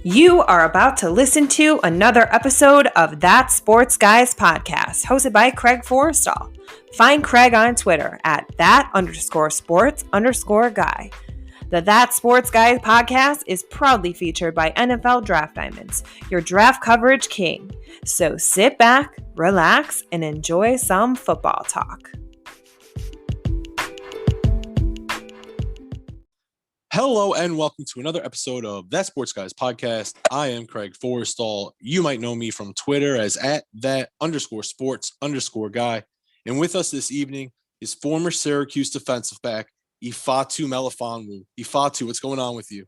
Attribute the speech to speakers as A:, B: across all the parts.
A: You are about to listen to another episode of That Sports Guys podcast, hosted by Craig Forrestall. Find Craig on Twitter at that_sports_guy. The That Sports Guys podcast is proudly featured by NFL Draft Diamonds, your draft coverage king. So sit back, relax, and enjoy some football talk.
B: Hello and welcome to another episode of That Sports Guys podcast. I am Craig Forrestall. You might know me from Twitter as at that_sports_guy. And with us this evening is former Syracuse defensive back, Ifeatu Melifonwu. Ifeatu, what's going on with you?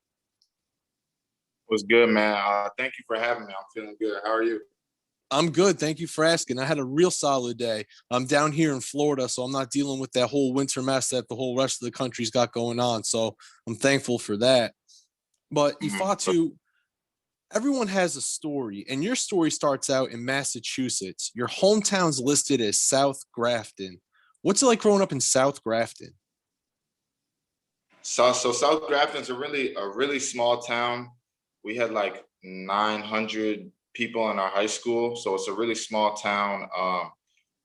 C: What's good, man? Thank you for having me. I'm feeling good. How are you?
B: I'm good. Thank you for asking. I had a real solid day. I'm down here in Florida, so I'm not dealing with that whole winter mess that the whole rest of the country's got going on. So I'm thankful for that. But Ifeatu, everyone has a story, and your story starts out in Massachusetts. Your hometown's listed as South Grafton. What's it like growing up in South Grafton?
C: So South Grafton's a really small town. We had like 900 people in our high school, so it's a really small town,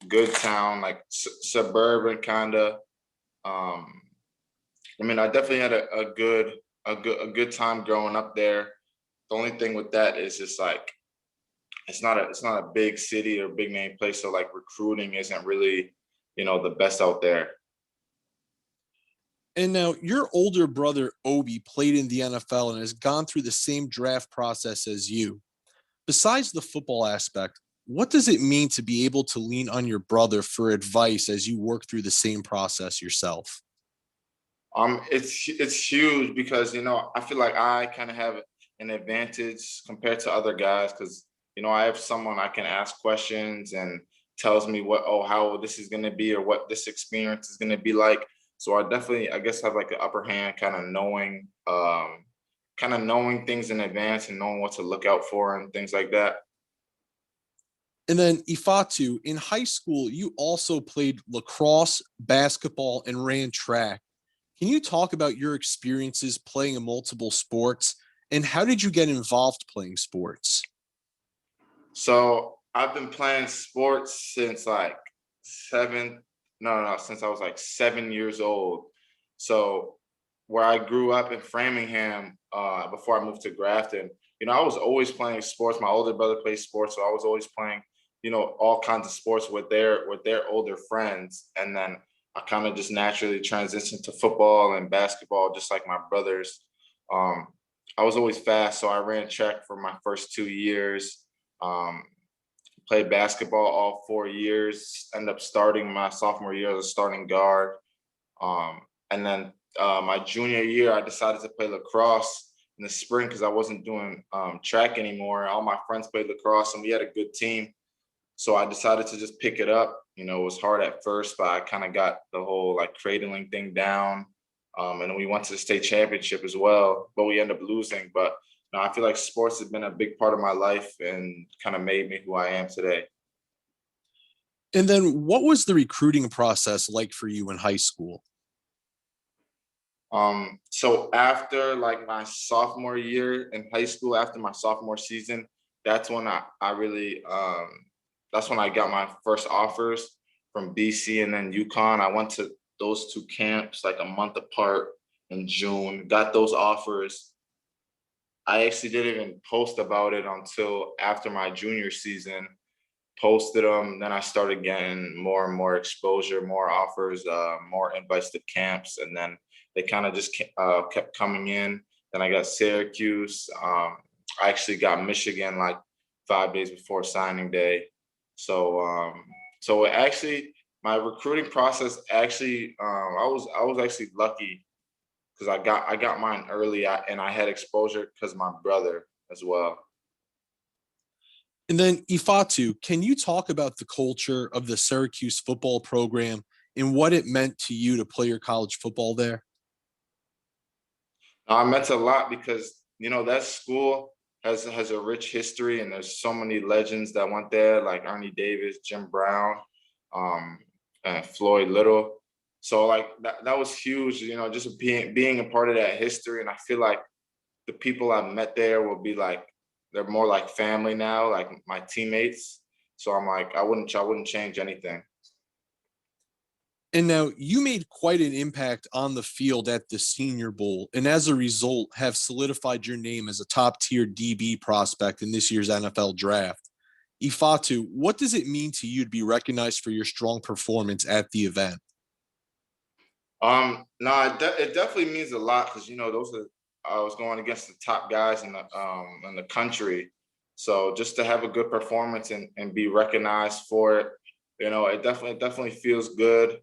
C: good town, like suburban kind of. I definitely had a good time growing up there. The only thing with that is just like it's not a big city or big name place, so like recruiting isn't really the best out there.
B: And now your older brother Obi played in the NFL and has gone through the same draft process as you. Besides the football aspect, what does it mean to be able to lean on your brother for advice as you work through the same process yourself?
C: It's huge because I feel like I kind of have an advantage compared to other guys because I have someone I can ask questions and tells me how this is going to be or what this experience is going to be like. So I definitely, I guess, have like an upper hand, kind of knowing things in advance and knowing what to look out for and things like that.
B: And then Ifeatu, in high school, you also played lacrosse, basketball, and ran track. Can you talk about your experiences playing in multiple sports and how did you get involved playing sports?
C: So I've been playing sports since since I was like 7 years old. So where I grew up in Framingham, before I moved to Grafton, I was always playing sports. My older brother played sports, so I was always playing, all kinds of sports with their older friends. And then I kind of just naturally transitioned to football and basketball, just like my brothers. I was always fast, so I ran track for my first 2 years. Played basketball all 4 years. Ended up starting my sophomore year as a starting guard. And then my junior year, I decided to play lacrosse in the spring because I wasn't doing track anymore. All my friends played lacrosse and we had a good team. So I decided to just pick it up. It was hard at first, but I kind of got the whole like cradling thing down. And then we went to the state championship as well, but we ended up losing. But I feel like sports has been a big part of my life and kind of made me who I am today.
B: And then what was the recruiting process like for you in high school?
C: So after like my sophomore year in high school, after my sophomore season, that's when I really, that's when I got my first offers from BC and then UConn. I went to those two camps like a month apart in June, got those offers. I actually didn't even post about it until after my junior season. Posted them, then I started getting more and more exposure, more offers, more invites to camps, and then they kind of just kept coming in. Then I got Syracuse. I actually got Michigan like 5 days before signing day. So actually, my recruiting process actually, I was actually lucky because I got mine early and I had exposure because of my brother as well.
B: And then Ifeatu, can you talk about the culture of the Syracuse football program and what it meant to you to play your college football there?
C: It meant a lot because, that school has a rich history and there's so many legends that went there, like Ernie Davis, Jim Brown, and Floyd Little. So like that was huge, just being a part of that history. And I feel like the people I met there will be like, they're more like family now, like my teammates. So I'm like, I wouldn't change anything.
B: And now you made quite an impact on the field at the Senior Bowl, and as a result, have solidified your name as a top tier DB prospect in this year's NFL draft. Ifeatu, what does it mean to you to be recognized for your strong performance at the event?
C: No, it definitely means a lot because those are I was going against the top guys in the country. So just to have a good performance and be recognized for it, it definitely feels good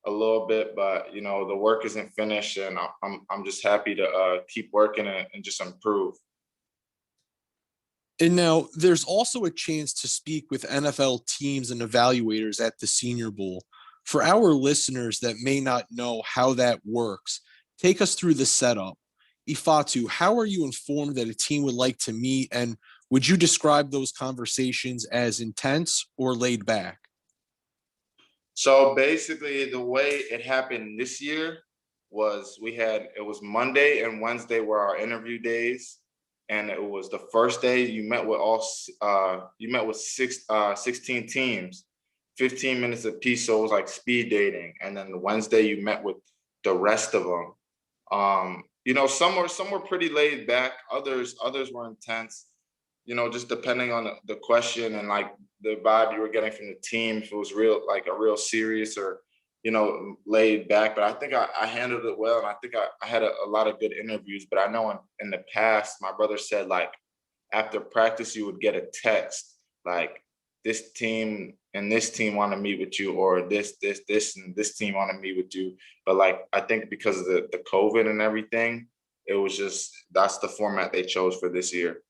C: a little bit, but the work isn't finished, and I'm just happy to keep working and just improve.
B: And now there's also a chance to speak with NFL teams and evaluators at the Senior Bowl. For our listeners that may not know how that works, take us through the setup. Ifeatu, how are you informed that a team would like to meet, and would you describe those conversations as intense or laid back?
C: So basically, the way it happened this year was it was Monday and Wednesday were our interview days, and it was the first day you met with you met with 16 teams, 15 minutes apiece. So it was like speed dating, and then the Wednesday you met with the rest of them. Some were pretty laid back, others were intense. Just depending on the question and like the vibe you were getting from the team, if it was a real serious or laid back. But I think I handled it well, and I think I had a lot of good interviews. But I know in the past, my brother said like after practice you would get a text like this team and this team want to meet with you, or this and this team want to meet with you. But like I think because of the COVID and everything, it was just that's the format they chose for this year.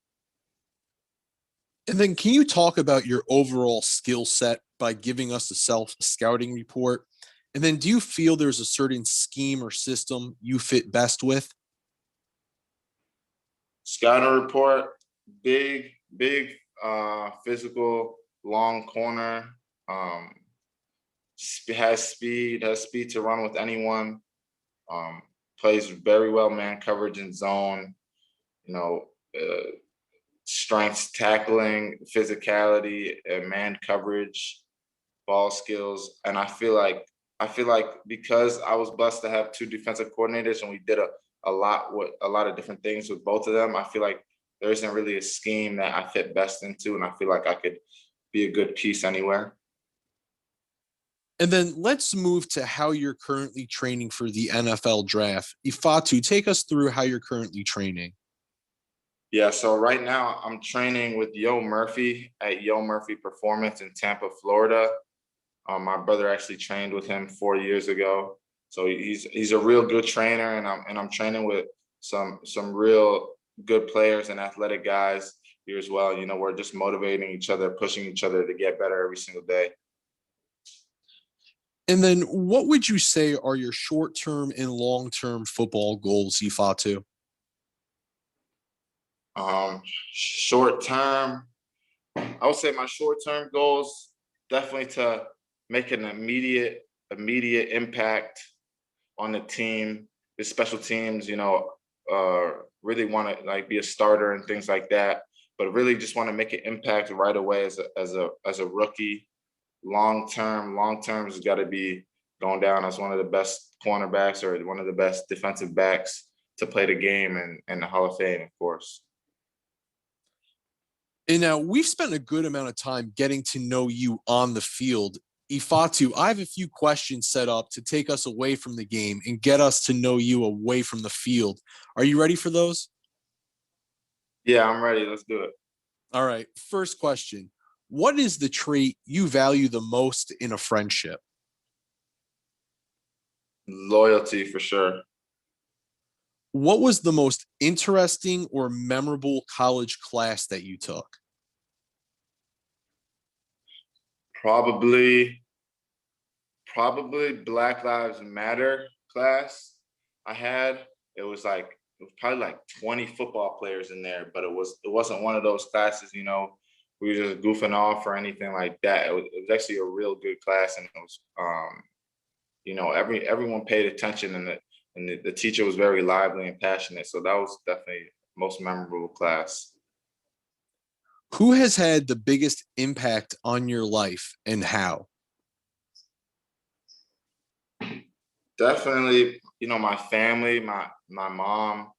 B: And then can you talk about your overall skill set by giving us a self-scouting report? And then do you feel there's a certain scheme or system you fit best with?
C: Scouting report, big, physical, long corner, um, has speed to run with anyone, plays very well man coverage and zone, you know, uh, strengths, tackling, physicality, and man coverage, ball skills. And I feel like because I was blessed to have two defensive coordinators and we did a lot of different things with both of them, I feel like there isn't really a scheme that I fit best into, and I feel like I could be a good piece anywhere.
B: And then let's move to how you're currently training for the NFL draft. Ifeatu, take us through how you're currently training.
C: Yeah, so right now I'm training with Yo Murphy at Yo Murphy Performance in Tampa, Florida. My brother actually trained with him 4 years ago, so he's a real good trainer, and I'm training with some real good players and athletic guys here as well. We're just motivating each other, pushing each other to get better every single day.
B: And then what would you say are your short-term and long-term football goals, Ifeatu?
C: Short term, I would say my short term goals definitely to make an immediate impact on the team, the special teams. Really want to like be a starter and things like that, but really just want to make an impact right away as a rookie. Long term has got to be going down as one of the best cornerbacks or one of the best defensive backs to play the game and the Hall of Fame, of course.
B: And now we've spent a good amount of time getting to know you on the field. Ifeatu, I have a few questions set up to take us away from the game and get us to know you away from the field. Are you ready for those?
C: Yeah, I'm ready. Let's do it.
B: All right. First question. What is the trait you value the most in a friendship?
C: Loyalty for sure.
B: What was the most interesting or memorable college class that you took?
C: Probably Black Lives Matter class I had. It was probably like 20 football players in there, but it wasn't one of those classes, we were just goofing off or anything like that. It was actually a real good class, and it was everyone paid attention, and the teacher was very lively and passionate. So that was definitely most memorable class.
B: Who has had the biggest impact on your life and how?
C: Definitely, my family, my mom.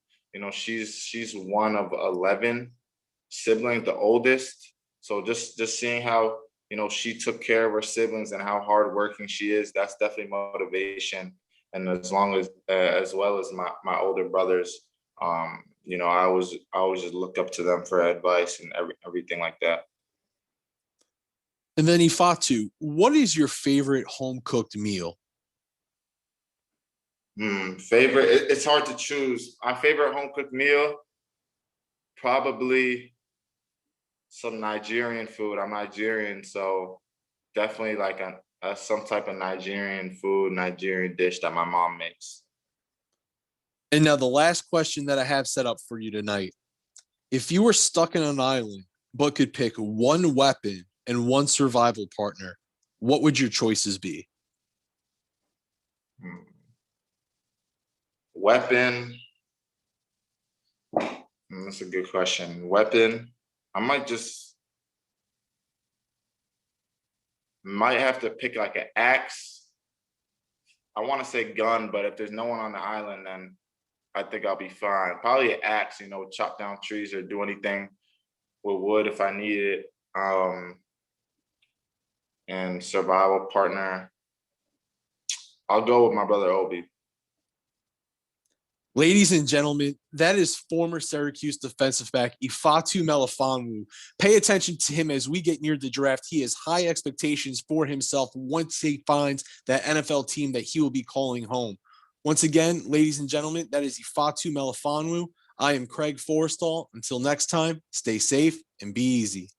C: She's one of 11 siblings, the oldest. So just seeing how she took care of her siblings and how hardworking she is, that's definitely motivation. And as well as my older brothers, I always just look up to them for advice and everything like that.
B: And then Ifeatu, what is your favorite home cooked meal?
C: Favorite? It's hard to choose. My favorite home cooked meal, probably some Nigerian food. I'm Nigerian, so definitely like some type of Nigerian food, Nigerian dish that my mom makes.
B: And now the last question that I have set up for you tonight. If you were stuck in an island but could pick one weapon and one survival partner, what would your choices be?
C: Weapon. That's a good question. Weapon. I might have to pick like an axe. I want to say gun, but if there's no one on the island, then I think I'll be fine. Probably an axe, chop down trees or do anything with wood if I need it. And survival partner, I'll go with my brother Obi.
B: Ladies and gentlemen, that is former Syracuse defensive back Ifeatu Melifonwu. Pay attention to him as we get near the draft. He has high expectations for himself once he finds that NFL team that he will be calling home. Once again, ladies and gentlemen, that is Ifeatu Melifonwu. I am Craig Forrestall. Until next time, stay safe and be easy.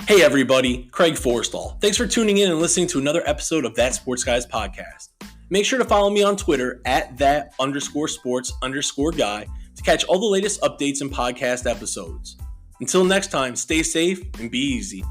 D: Hey everybody, Craig Forrestall. Thanks for tuning in and listening to another episode of That Sports Guys podcast. Make sure to follow me on Twitter at @that_sports_guy to catch all the latest updates and podcast episodes. Until next time, stay safe and be easy.